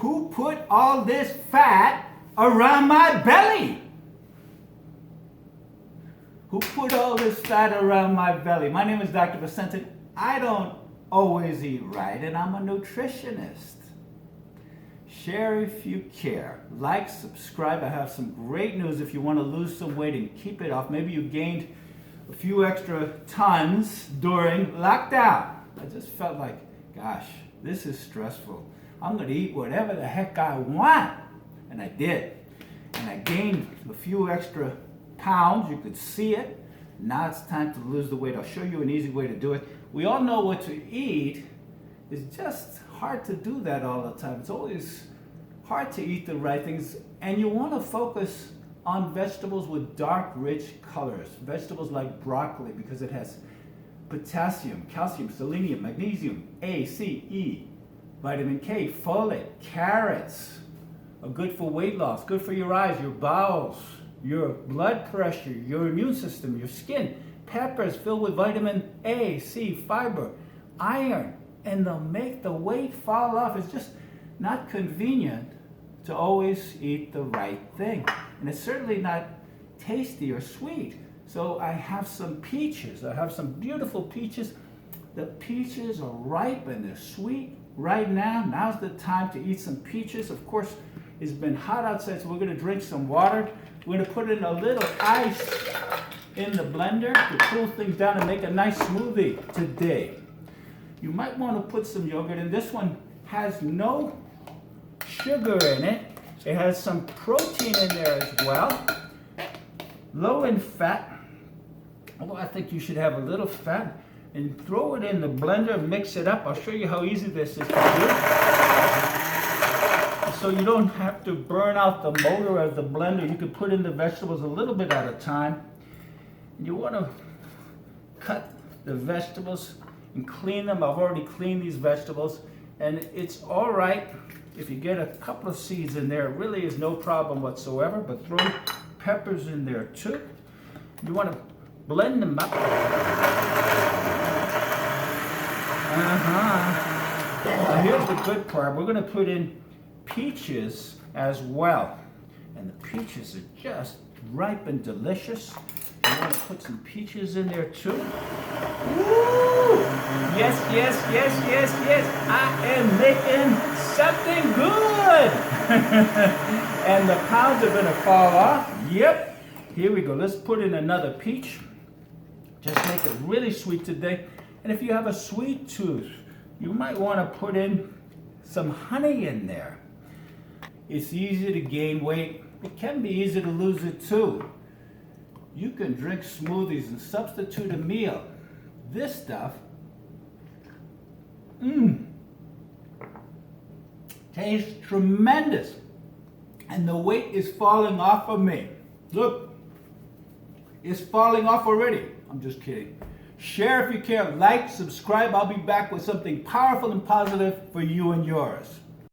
Who put all this fat around my belly? Who put all this fat around my belly? My name is Dr. Visentin. I don't always eat right, and I'm a nutritionist. Share if you care. Like, subscribe. I have some great news if you want to lose some weight and keep it off. Maybe you gained a few extra tons during lockdown. I just felt like, gosh, this is stressful. I'm going to eat whatever the heck I want. And I did. And I gained a few extra pounds. You could see it. Now it's time to lose the weight. I'll show you an easy way to do it. We all know what to eat. It's just hard to do that all the time. It's always hard to eat the right things. And you want to focus on vegetables with dark, rich colors. Vegetables like broccoli because it has potassium, calcium, selenium, magnesium, A, C, E, vitamin K, folate. Carrots are good for weight loss, good for your eyes, your bowels, your blood pressure, your immune system, your skin. Peppers filled with vitamin A, C, fiber, iron, and they'll make the weight fall off. It's just not convenient to always eat the right thing. And it's certainly not tasty or sweet. So I have some peaches. I have some beautiful peaches. The peaches are ripe and they're sweet right now. Now's the time to eat some peaches. Of course, it's been hot outside, so we're gonna drink some water. We're gonna put in a little ice in the blender to cool things down and make a nice smoothie today. You might want to put some yogurt in. This one has no sugar in it. It has some protein in there as well. Low in fat. Although I think you should have a little fat. And throw it in the blender and mix it up. I'll show you how easy this is to do. So you don't have to burn out the motor of the blender. You can put in the vegetables a little bit at a time. You want to cut the vegetables and clean them. I've already cleaned these vegetables, and it's all right if you get a couple of seeds in there. It really is no problem whatsoever, but throw peppers in there too. You want to blend them up. Now here's the good part. We're going to put in peaches as well, and the peaches are just ripe and delicious. I want to put some peaches in there too. Woo! Yes, yes, yes, yes, yes. I am making something good. And the pounds are going to fall off. Yep. Here we go. Let's put in another peach. Just make it really sweet today. And if you have a sweet tooth, you might want to put in some honey in there. It's easy to gain weight. It can be easy to lose it too. You can drink smoothies and substitute a meal. This stuff, tastes tremendous. And the weight is falling off of me. Look, it's falling off already. I'm just kidding. Share if you care, like, subscribe. I'll be back with something powerful and positive for you and yours.